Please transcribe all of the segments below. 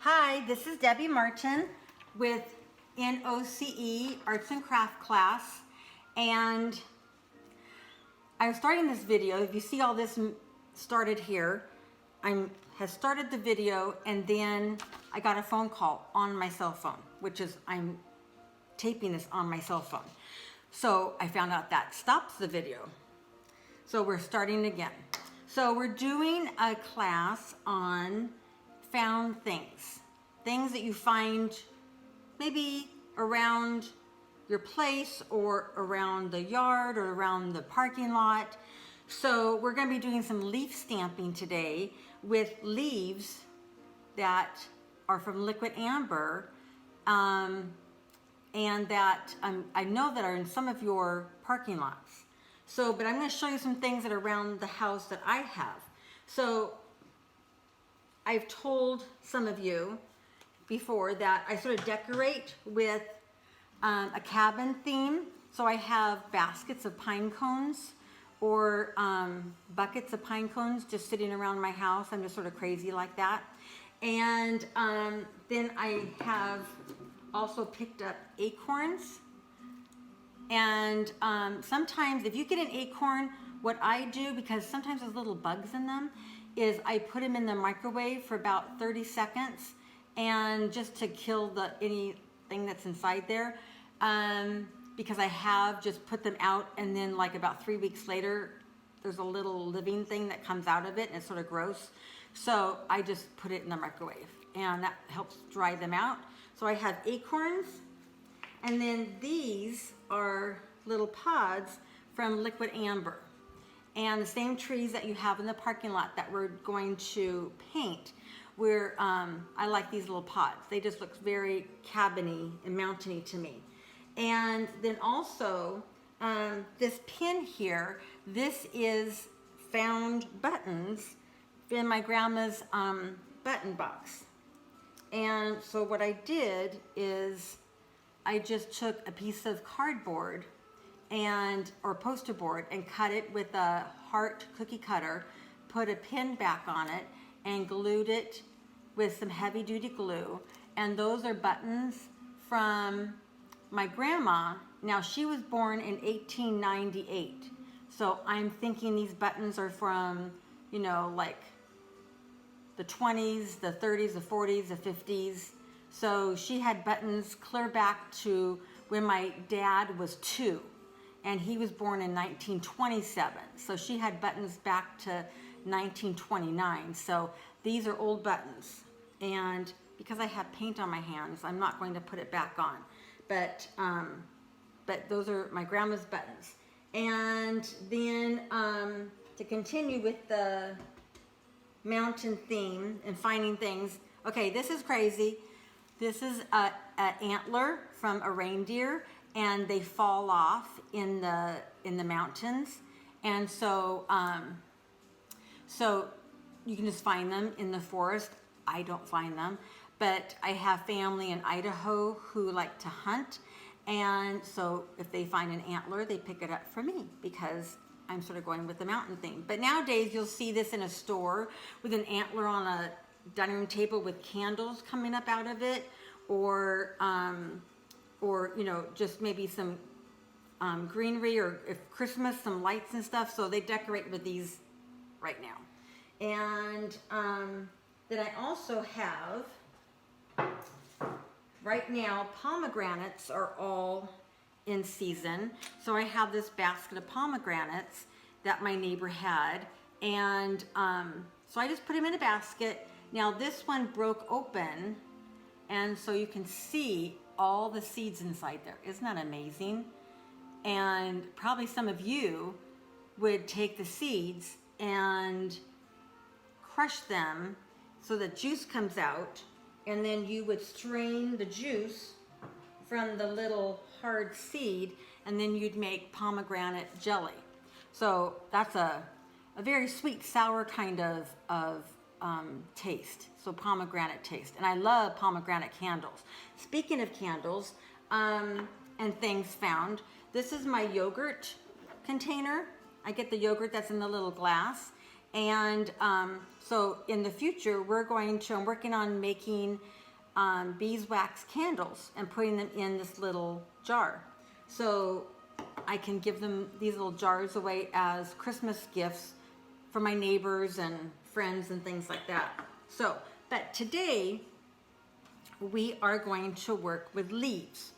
Hi, this is Debbie Martin with NOCE Arts and Craft class, and I'm starting this video. If you see all this started here, has started the video, and then I got a phone call on my cell phone, which is I'm taping this on my cell phone. So I found out that stops the video. So we're starting again. So we're doing a class on found things that you find maybe around your place or around the yard or around the parking lot. So we're going to be doing some leaf stamping today with leaves that are from liquid amber, and that I know that are in some of your parking lots. So, but I'm going to show you some things that are around the house that I have. So I've told some of you before that I sort of decorate with a cabin theme. So I have baskets of pine cones or buckets of pine cones just sitting around my house. I'm just sort of crazy like that. And then I have also picked up acorns. And sometimes if you get an acorn, what I do, because sometimes there's little bugs in them, is I put them in the microwave for about 30 seconds, and just to kill anything that's inside there, because I have just put them out, and then like about 3 weeks later, there's a little living thing that comes out of it, and it's sort of gross. So I just put it in the microwave, and that helps dry them out. So I have acorns, and then these are little pods from liquid amber. And the same trees that you have in the parking lot that we're going to paint, I like these little pods. They just look very cabiny and mountainy to me. And then also, this pin here, this is found buttons in my grandma's button box. And so what I did is I just took a piece of cardboard or poster board and cut it with a heart cookie cutter, put a pin back on it, and glued it with some heavy duty glue. And those are buttons from my grandma. Now, she was born in 1898. So I'm thinking these buttons are from, like the 20s, the 30s, the 40s, the 50s. So she had buttons clear back to when my dad was 2. And he was born in 1927. So she had buttons back to 1929. So these are old buttons. And because I have paint on my hands, I'm not going to put it back on. But those are my grandma's buttons. And then to continue with the mountain theme and finding things. Okay, this is crazy. This is an antler from a reindeer, and they fall off in the mountains, and so you can just find them in the forest. I don't find them, but I have family in Idaho who like to hunt, and so if they find an antler, they pick it up for me because I'm sort of going with the mountain thing. But nowadays you'll see this in a store with an antler on a dining room table with candles coming up out of it, or just maybe some greenery, or if Christmas, some lights and stuff. So they decorate with these right now. And then I also have, right now, pomegranates are all in season. So I have this basket of pomegranates that my neighbor had, and so I just put them in a basket. Now this one broke open, and so you can see all the seeds inside there. Isn't that amazing? And probably some of you would take the seeds and crush them so the juice comes out, and then you would strain the juice from the little hard seed, and then you'd make pomegranate jelly. So that's a very sweet, sour kind of taste. So pomegranate taste. And I love pomegranate candles. Speaking of candles and things found, this is my yogurt container. I get the yogurt that's in the little glass, And so in the future, I'm working on making beeswax candles and putting them in this little jar. So I can give them these little jars away as Christmas gifts for my neighbors and friends and things like that. So, but today we are going to work with leaves.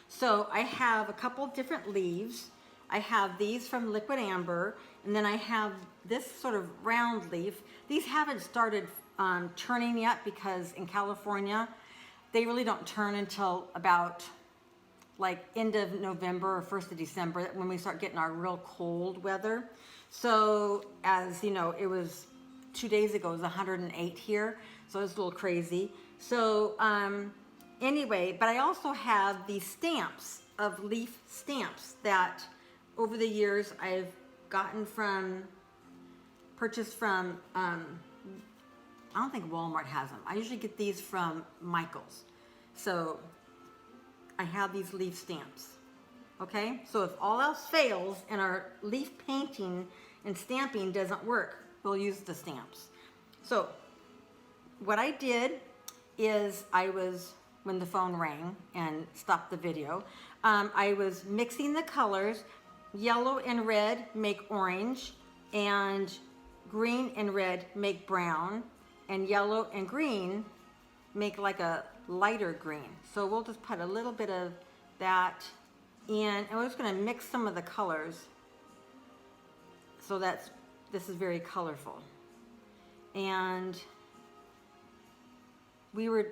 So I have a couple different leaves. I have these from Liquid Amber, and then I have this sort of round leaf. These haven't started turning yet because in California, they really don't turn until about like end of November or 1st of December when we start getting our real cold weather. So as you know, it was 2 days ago, it was 108 here. So it was a little crazy. So anyway, but I also have these stamps of leaf stamps that over the years I've gotten purchased from, I don't think Walmart has them. I usually get these from Michael's. So I have these leaf stamps. Okay, so if all else fails and our leaf painting and stamping doesn't work, we'll use the stamps. So what I did is when the phone rang and stopped the video, I was mixing the colors. Yellow and red make orange, and green and red make brown, and yellow and green make like a lighter green. So we'll just put a little bit of that in, and we're just going to mix some of the colors so that this is very colorful. And we were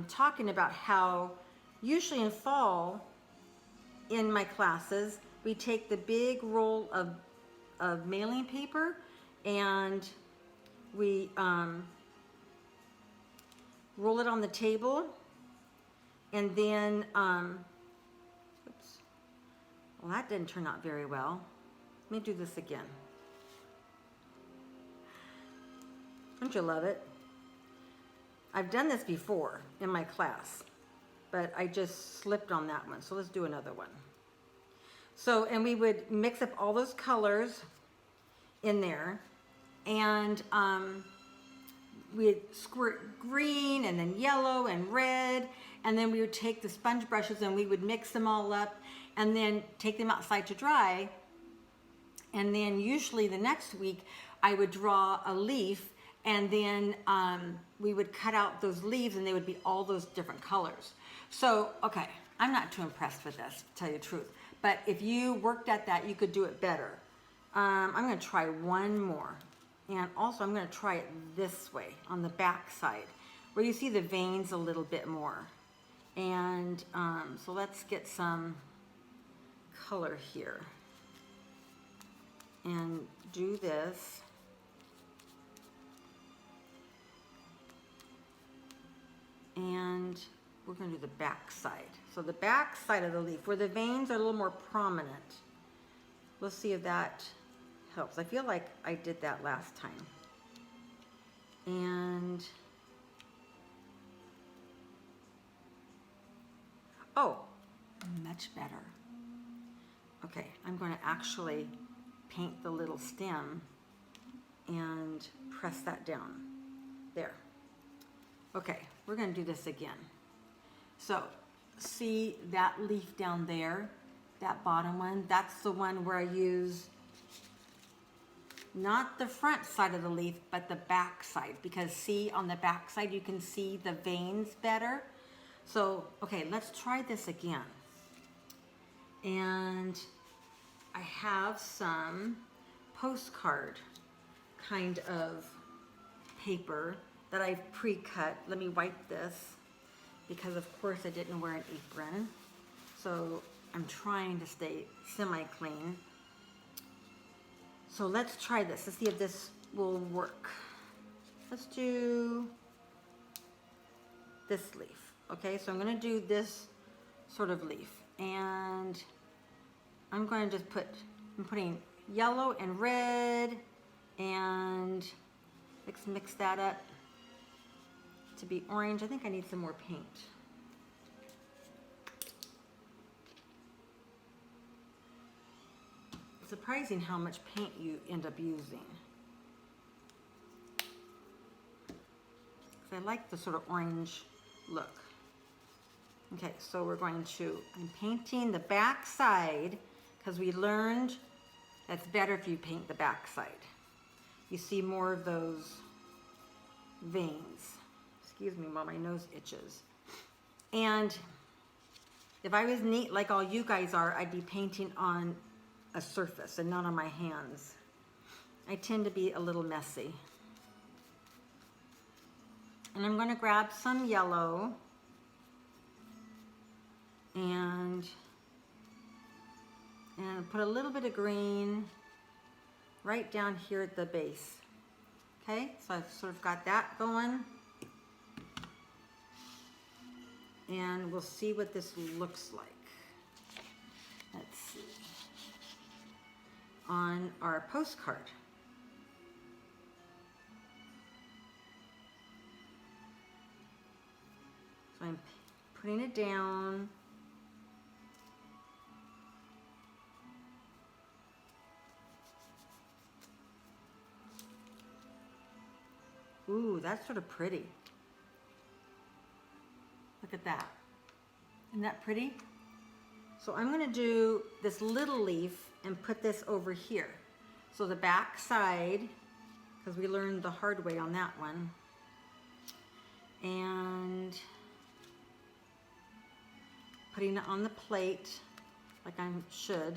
talking about how usually in fall in my classes we take the big roll of mailing paper and we roll it on the table, and then oops, well, that didn't turn out very well. Let me do this again. Don't you love it? I've done this before in my class, but I just slipped on that one. So let's do another one. So, and we would mix up all those colors in there, and we'd squirt green and then yellow and red, and then we would take the sponge brushes and we would mix them all up and then take them outside to dry. And then usually the next week I would draw a leaf, and then we would cut out those leaves and they would be all those different colors. So, okay, I'm not too impressed with this, to tell you the truth. But if you worked at that, you could do it better. I'm going to try one more. And also I'm going to try it this way on the back side, where you see the veins a little bit more. And so let's get some color here. And do this. And we're going to do the back side. So the back side of the leaf, where the veins are a little more prominent. We'll see if that helps. I feel like I did that last time. And oh, much better. Okay, I'm going to actually paint the little stem and press that down. There. Okay, we're going to do this again. So, see that leaf down there, that bottom one? That's the one where I use not the front side of the leaf, but the back side, because see, on the back side you can see the veins better. So, okay, let's try this again. And I have some postcard kind of paper that I've pre-cut. Let me wipe this, because of course I didn't wear an apron. So I'm trying to stay semi-clean. So let's try this. Let's see if this will work. Let's do this leaf. Okay, so I'm going to do this sort of leaf. And I'm going to just I'm putting yellow and red, and let's mix that up to be orange. I think I need some more paint. It's surprising how much paint you end up using. So I like the sort of orange look. Okay, so I'm painting the back side because we learned that's better if you paint the back side. You see more of those veins. Excuse me while my nose itches. And if I was neat like all you guys are, I'd be painting on a surface and not on my hands. I tend to be a little messy. And I'm going to grab some yellow and put a little bit of green right down here at the base. Okay, so I've sort of got that going. And we'll see what this looks like. Let's see. On our postcard. So I'm putting it down. Ooh, that's sort of pretty. Look at that. Isn't that pretty? So I'm going to do this little leaf and put this over here. So the back side, because we learned the hard way on that one. And putting it on the plate like I should.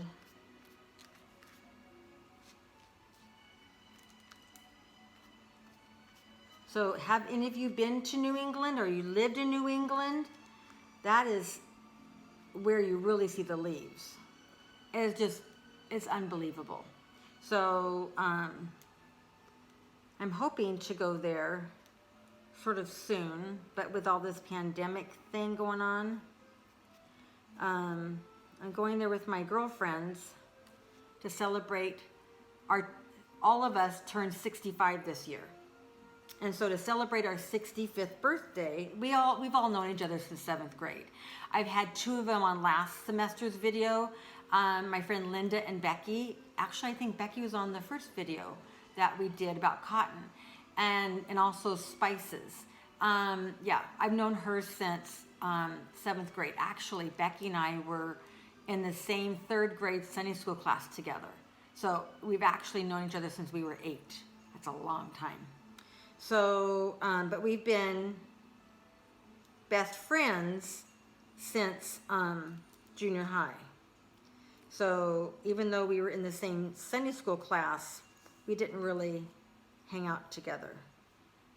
So have any of you been to New England or you lived in New England? That is where you really see the leaves. It's unbelievable. So I'm hoping to go there sort of soon, but with all this pandemic thing going on, I'm going there with my girlfriends to celebrate all of us turned 65 this year. And so to celebrate our 65th birthday, we've all known each other since 7th grade. I've had 2 of them on last semester's video. My friend Linda and Becky. Actually, I think Becky was on the first video that we did about cotton and also spices. Yeah, I've known her since 7th grade. Actually, Becky and I were in the same 3rd grade Sunday school class together. So we've actually known each other since we were 8. That's a long time. So, but we've been best friends since junior high. So even though we were in the same Sunday school class, we didn't really hang out together.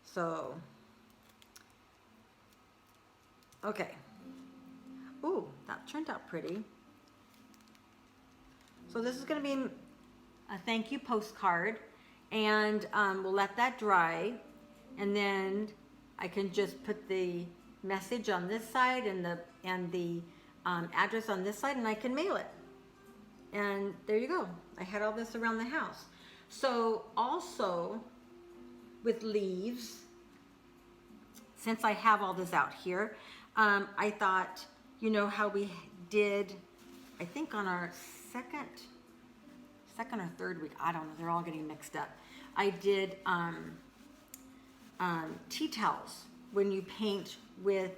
So, okay. Ooh, that turned out pretty. So this is going to be a thank you postcard, and we'll let that dry. And then I can just put the message on this side and the address on this side, and I can mail it. And there you go. I had all this around the house. So also with leaves, since I have all this out here, I thought, you know how we did, I think on our second or third week, I don't know, they're all getting mixed up. I did tea towels when you paint with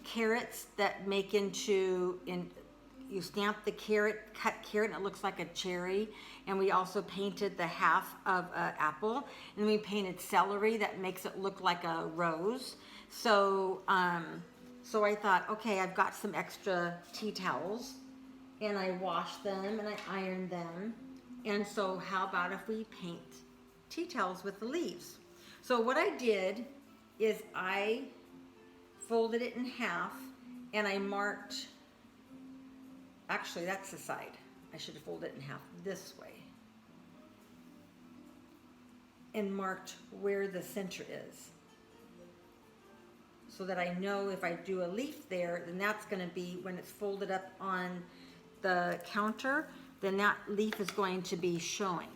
carrots that make you stamp the carrot, cut carrot, and it looks like a cherry. And we also painted the half of an apple, and we painted celery that makes it look like a rose. So so I thought, okay, I've got some extra tea towels, and I washed them and I ironed them. And so how about if we paint tea towels with the leaves? So what I did is I folded it in half and I marked, actually that's the side. I should have folded it in half this way. And marked where the center is. So that I know if I do a leaf there, then that's going to be, when it's folded up on the counter, then that leaf is going to be showing.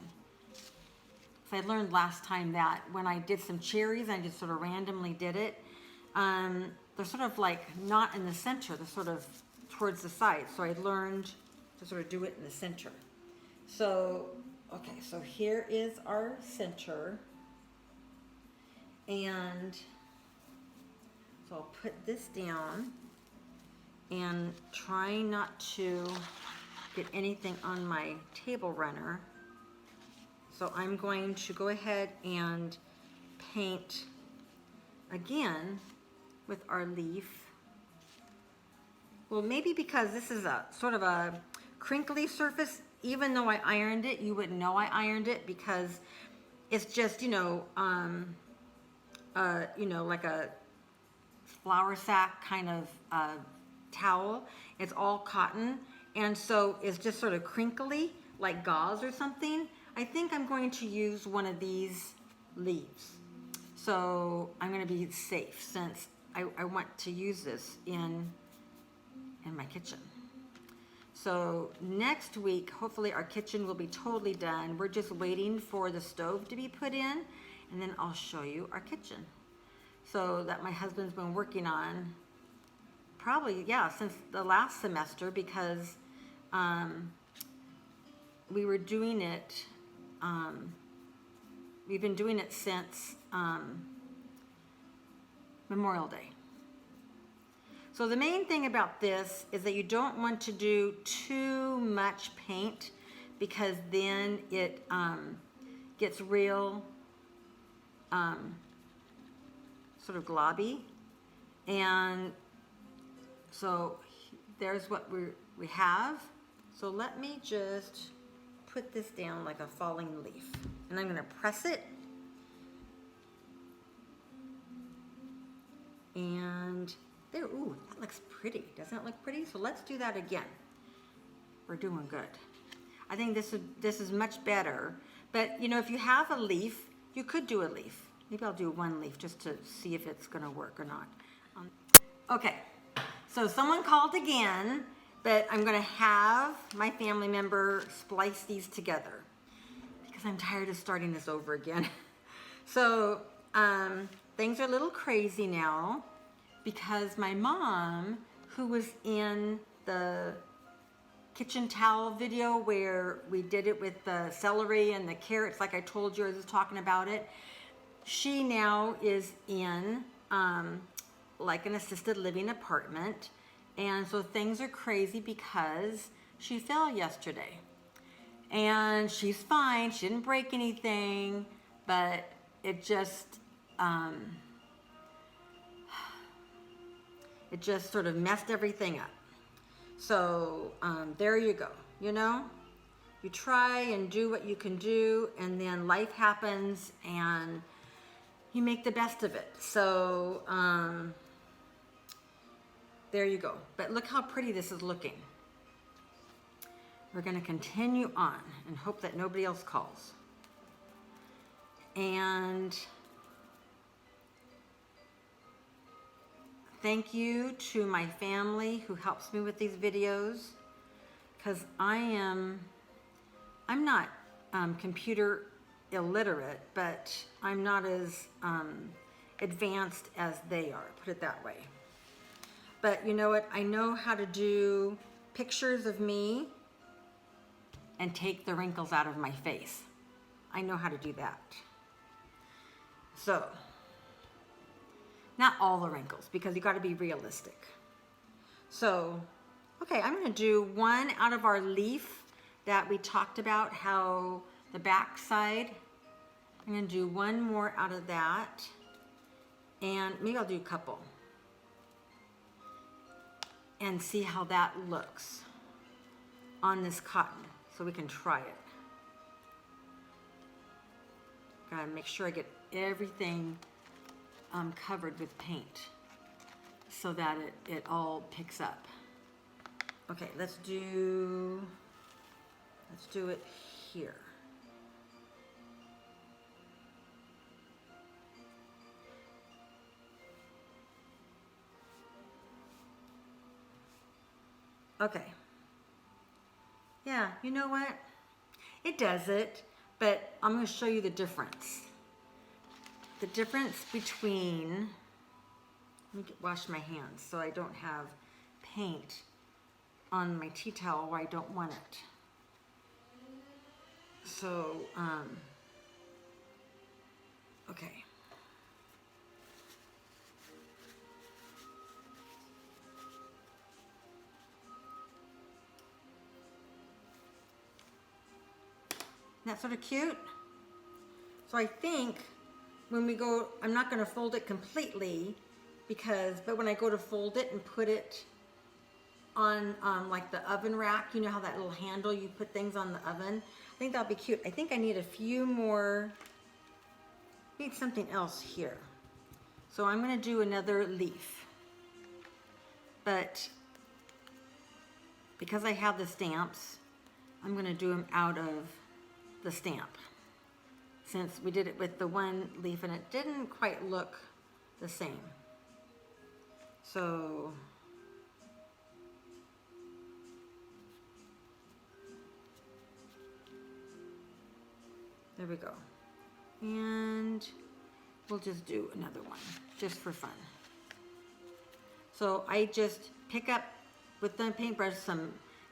So I learned last time that when I did some cherries, I just sort of randomly did it. They're sort of like not in the center, they're sort of towards the side. So I learned to sort of do it in the center. So, okay, so here is our center. And so I'll put this down and try not to get anything on my table runner. So I'm going to go ahead and paint again with our leaf. Well, maybe because this is a sort of a crinkly surface, even though I ironed it, you wouldn't know I ironed it because it's just, like a flour sack kind of towel. It's all cotton, and so it's just sort of crinkly, like gauze or something. I think I'm going to use one of these leaves. So I'm going to be safe since I want to use this in my kitchen. So next week, hopefully our kitchen will be totally done. We're just waiting for the stove to be put in, and then I'll show you our kitchen. So that my husband's been working on probably, since the last semester, because we were doing it, we've been doing it since Memorial Day. So the main thing about this is that you don't want to do too much paint because then it gets real sort of globby. And so there's what we have. So let me just put this down like a falling leaf. And I'm going to press it. And there, ooh, that looks pretty. Doesn't it look pretty? So let's do that again. We're doing good. I think this is much better. But if you have a leaf, you could do a leaf. Maybe I'll do one leaf just to see if it's gonna work or not. Okay, so someone called again, but I'm gonna have my family member splice these together because I'm tired of starting this over again. So things are a little crazy now because my mom, who was in the kitchen towel video where we did it with the celery and the carrots, like I told you, I was talking about it, she now is in like an assisted living apartment. And so things are crazy because she fell yesterday. And she's fine, she didn't break anything, but it just sort of messed everything up. So there you go, you try and do what you can do, and then life happens and you make the best of it. So there you go. But look how pretty this is looking. We're going to continue on and hope that nobody else calls. And thank you to my family who helps me with these videos, because I'm not computer illiterate, but I'm not as advanced as they are, put it that way. But you know what? I know how to do pictures of me and take the wrinkles out of my face. I know how to do that. So, not all the wrinkles, because you got to be realistic. So, okay, I'm going to do one out of our leaf that we talked about, how the back side. I'm going to do one more out of that, and maybe I'll do a couple and see how that looks on this cotton so we can try it. Gotta make sure I get everything covered with paint so that it all picks up. Okay, let's do it here. Okay. Yeah, you know what? It does it, but I'm going to show you the difference. The difference between, let me wash my hands so I don't have paint on my tea towel where I don't want it. So, okay. that sort of cute? So I think when we go, I'm not going to fold it completely but when I go to fold it and put it on like the oven rack, you know how that little handle you put things on the oven? I think that'll be cute. I think I need a few more, need something else here. So I'm going to do another leaf. But because I have the stamps, I'm going to do them out of the stamp. Since we did it with the one leaf and it didn't quite look the same. So there we go. And we'll just do another one just for fun. So I just pick up with the paintbrush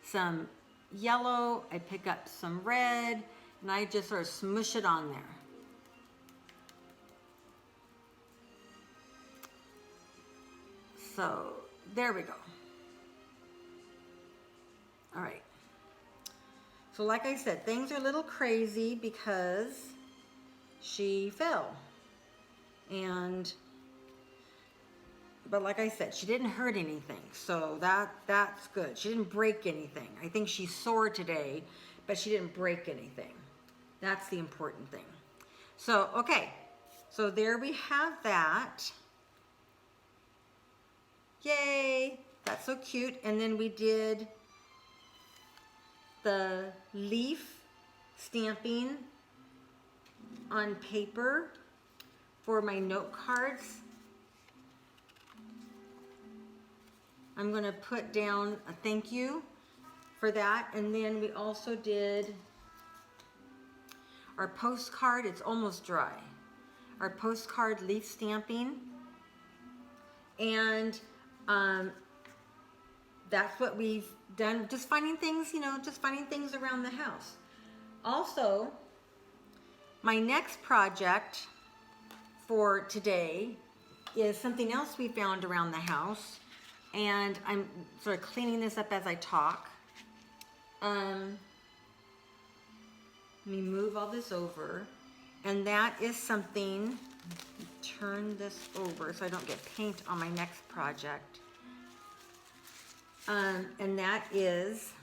some yellow, I pick up some red, and I just sort of smush it on there. So there we go. All right. So like I said, things are a little crazy because she fell. But like I said, she didn't hurt anything, so that's good. She didn't break anything. I think she's sore today, but she didn't break anything. That's the important thing. So, okay, so there we have that. Yay, that's so cute. And then we did the leaf stamping on paper for my note cards. I'm going to put down a thank you for that. And then we also did our postcard. It's almost dry. Our postcard leaf stamping. And that's what we've done. Just finding things, you know, just finding things around the house. Also, my next project for today is something else we found around the house. And I'm sort of cleaning this up as I talk. Let me move all this over. And that is something, turn this over so I don't get paint on my next project. And that is,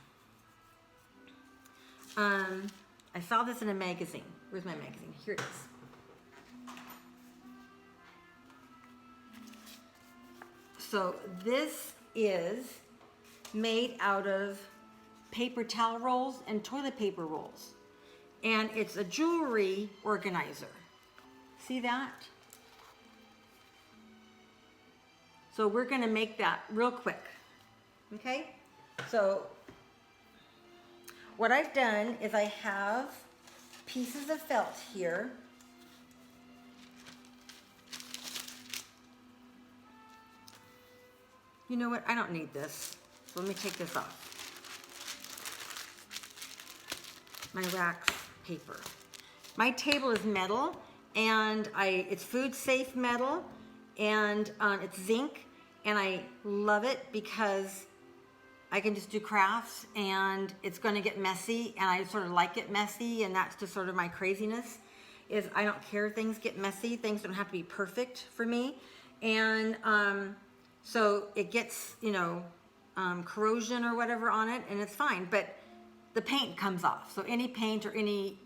I saw this in a magazine. Where's my magazine? Here it is. So this is made out of paper towel rolls and toilet paper rolls. And it's a jewelry organizer. See that? So we're gonna make that real quick. Okay? So what I've done is I have pieces of felt here. You know what? I don't need this. So let me take this off. My wax paper. My table is metal, and it's food safe metal, and it's zinc, and I love it because I can just do crafts, and it's going to get messy, and I sort of like it messy, and that's just sort of my craziness, is I don't care if things get messy. Things don't have to be perfect for me. And so it gets, you know, corrosion or whatever on it, and it's fine, but the paint comes off. So any paint or any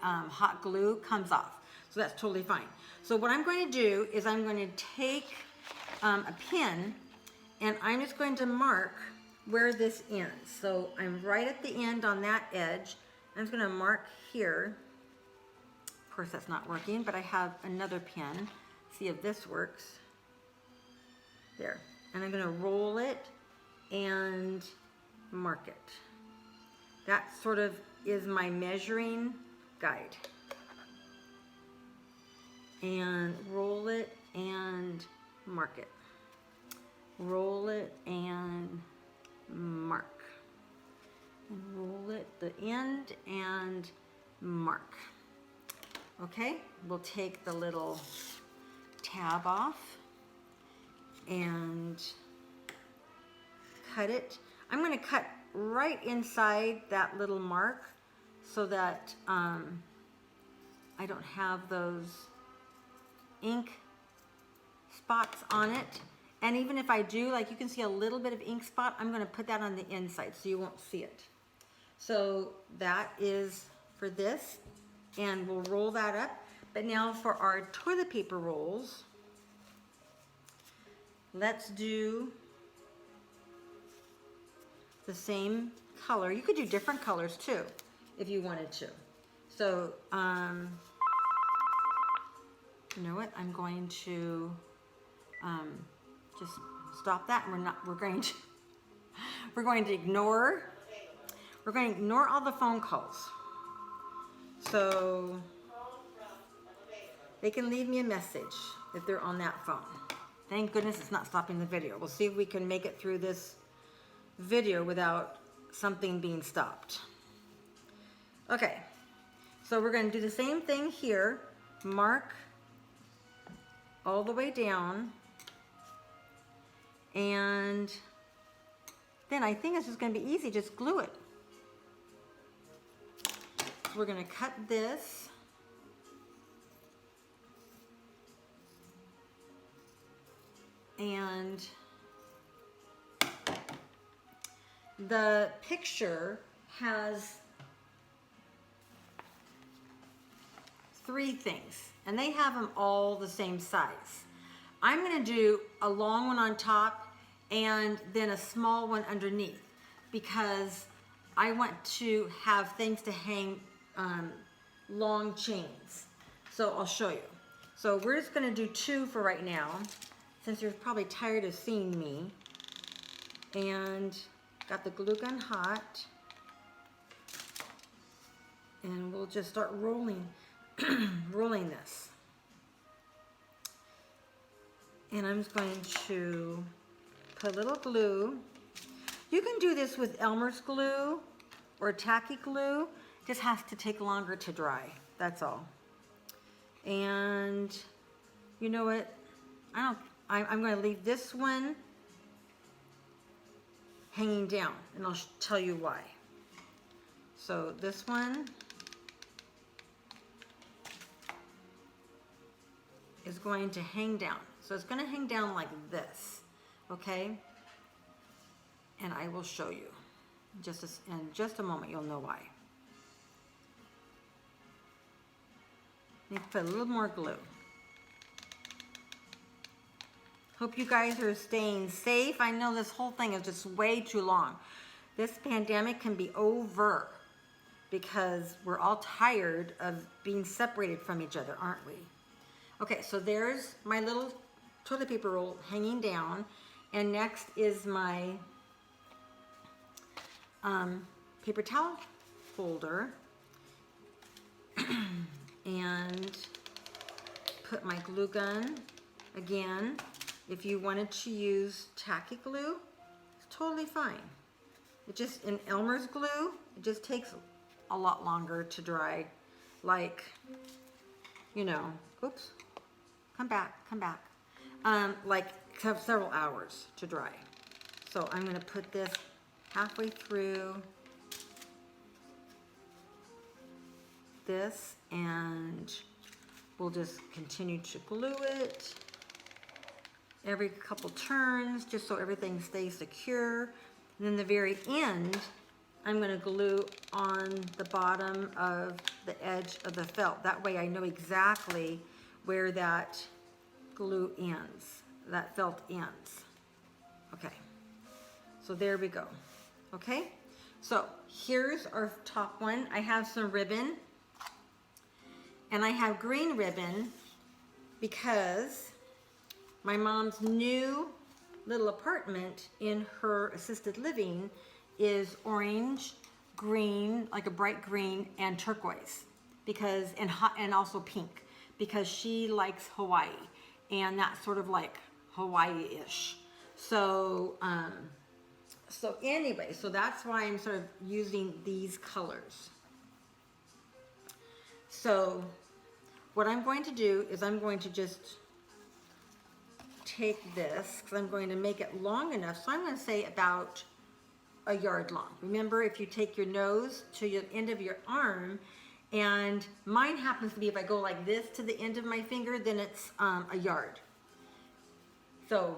hot glue comes off. So that's totally fine. So what I'm going to do is I'm going to take a pin, and I'm just going to mark where this ends. So I'm right at the end on that edge. I'm just going to mark here. Of course, that's not working, but I have another pin. See if this works. There. And I'm going to roll it and mark it. That sort of is my measuring guide. And roll it and mark it. Roll it and mark. And roll it the end and mark. Okay, we'll take the little tab off and cut it. I'm going to cut right inside that little mark so that I don't have those ink spots on it. And even if I do, like you can see a little bit of ink spot, I'm gonna put that on the inside so you won't see it. So that is for this, and we'll roll that up. But now for our toilet paper rolls, let's do the same color. You could do different colors too, if you wanted to. So, you know what? I'm going to just stop that. And we're going to ignore all the phone calls. So they can leave me a message if they're on that phone. Thank goodness it's not stopping the video. We'll see if we can make it through this video without something being stopped. Okay, so we're going to do the same thing here. Mark all the way down, and then I think it's just going to be easy. Just glue it. So we're going to cut this. And the picture has 3 things, and they have them all the same size. I'm going to do a long one on top and then a small one underneath, because I want to have things to hang long chains. So I'll show you. So we're just going to do 2 for right now, since you're probably tired of seeing me. And got the glue gun hot, and we'll just start rolling rolling this. And I'm just going to put a little glue. You can do this with Elmer's glue or tacky glue. It just has to take longer to dry, that's all. And you know what, I'm going to leave this one hanging down, and I'll tell you why. So this one is going to hang down. So it's going to hang down like this, okay? And I will show you. In just a moment, you'll know why. Need to put a little more glue. Hope you guys are staying safe. I know this whole thing is just way too long. This pandemic can be over because we're all tired of being separated from each other, aren't we? Okay, so there's my little toilet paper roll hanging down, and next is my paper towel holder, and put my glue gun again. If you wanted to use tacky glue, it's totally fine. It just, in Elmer's glue, it just takes a lot longer to dry, like, you know, oops, come back, like several hours to dry. So I'm going to put this halfway through this, and we'll just continue to glue it every couple turns, just so everything stays secure. And then the very end, I'm going to glue on the bottom of the edge of the felt. That way I know exactly where that glue ends, that felt ends. Okay, so there we go. Okay, so here's our top one. I have some ribbon, and I have green ribbon because my mom's new little apartment in her assisted living is orange, green, like a bright green, and turquoise, because and also pink, because she likes Hawaii, and that's sort of like Hawaii-ish. So so anyway, so that's why I'm sort of using these colors. So what I'm going to do is I'm going to just take this, because I'm going to make it long enough. So I'm going to say about a yard long. Remember, if you take your nose to the end of your arm, and mine happens to be if I go like this to the end of my finger, then it's a yard. So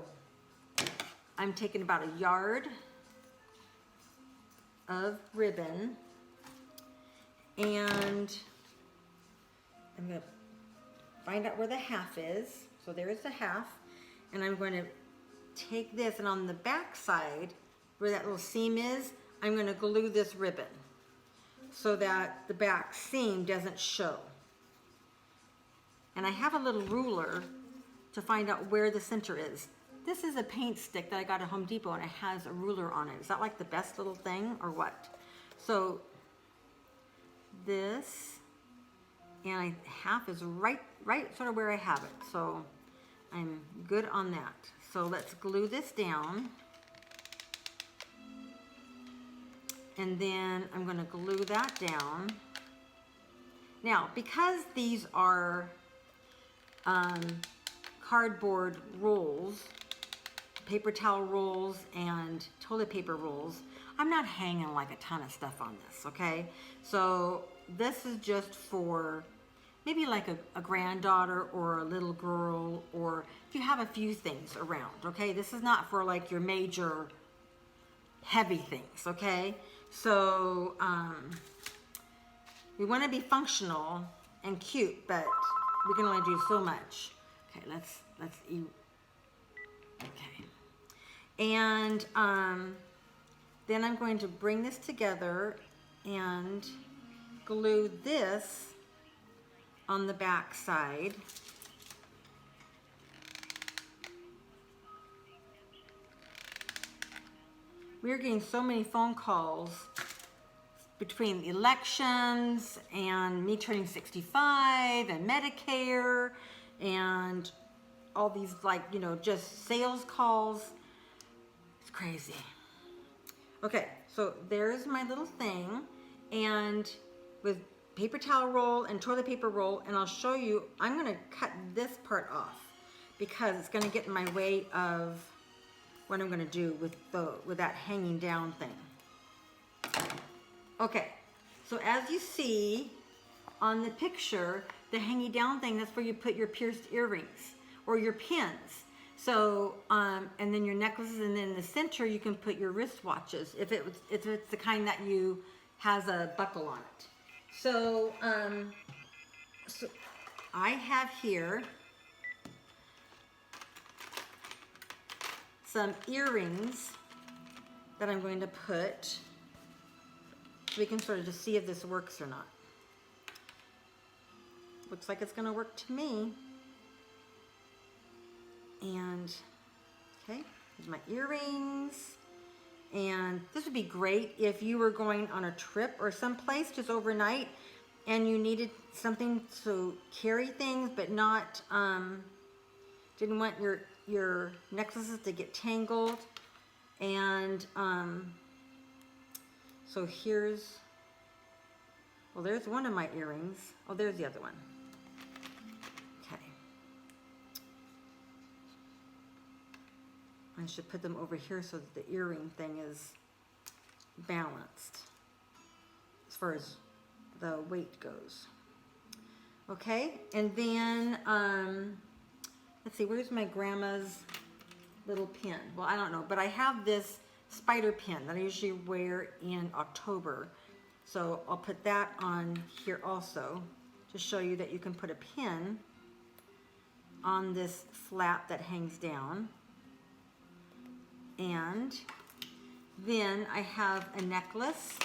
I'm taking about a yard of ribbon, and I'm going to find out where the half is. So there's the half, and I'm going to take this, and on the back side where that little seam is, I'm going to glue this ribbon so that the back seam doesn't show. And I have a little ruler to find out where the center is. This is a paint stick that I got at Home Depot, and it has a ruler on it. Is that like the best little thing or what? So this, and half is right sort of where I have it. So I'm good on that. So let's glue this down. And then I'm going to glue that down. Now, because these are cardboard rolls, paper towel rolls, and toilet paper rolls, I'm not hanging like a ton of stuff on this, okay? So this is just for maybe like a granddaughter or a little girl, or if you have a few things around, okay? This is not for like your major heavy things, okay? So we want to be functional and cute, but we can only do so much. Okay, let's eat. Okay, and then I'm going to bring this together and glue this on the back side. We're getting so many phone calls between elections and me turning 65 and Medicare and all these, like, you know, just sales calls. It's crazy. Okay, so there's my little thing, and with paper towel roll and toilet paper roll, and I'll show you, I'm gonna cut this part off because it's gonna get in my way of what I'm gonna do with that hanging down thing. Okay, so as you see on the picture, the hanging down thing, that's where you put your pierced earrings or your pins. So, and then your necklaces, and then in the center you can put your wristwatches if it's the kind that has a buckle on it. So, so I have here some earrings that I'm going to put, so we can sort of just see if this works or not. Looks like it's going to work to me. And okay, here's my earrings. And this would be great if you were going on a trip or someplace just overnight and you needed something to carry things, but not didn't want your necklaces to get tangled. And so here's, well, there's one of my earrings. Oh, there's the other one. Okay. I should put them over here so that the earring thing is balanced as far as the weight goes. Okay, and then let's see, where's my grandma's little pin? Well, I don't know, but I have this spider pin that I usually wear in October. So I'll put that on here also to show you that you can put a pin on this flap that hangs down. And then I have a necklace.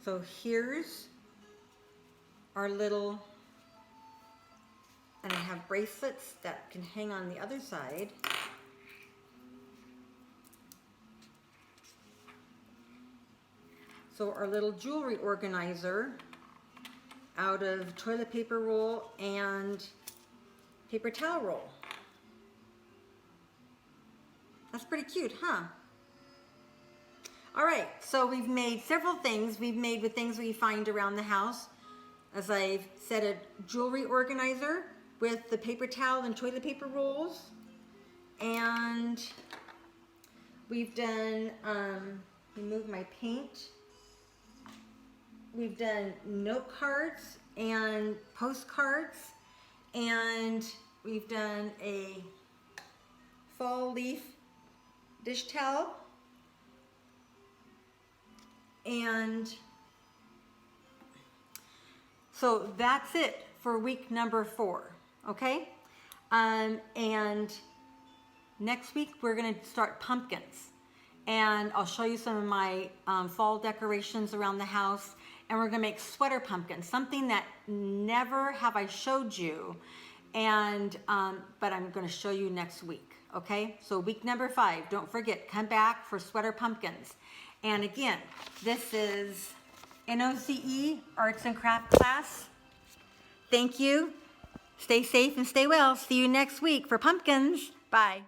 So here's our little, and I have bracelets that can hang on the other side. So our little jewelry organizer out of toilet paper roll and paper towel roll. That's pretty cute, huh? All right, so we've made several things. We've made with things we find around the house. As I've said, a jewelry organizer with the paper towel and toilet paper rolls. And we've done, remove my paint. We've done note cards and postcards, and we've done a fall leaf dish towel, and so that's it for week number 4, okay? And next week we're gonna start pumpkins, and I'll show you some of my fall decorations around the house, and we're gonna make sweater pumpkins, something that never have I showed you, and but I'm gonna show you next week, okay? So week number 5, don't forget, come back for sweater pumpkins. And again, this is NOCE Arts and Craft class. Thank you. Stay safe and stay well. See you next week for pumpkins. Bye.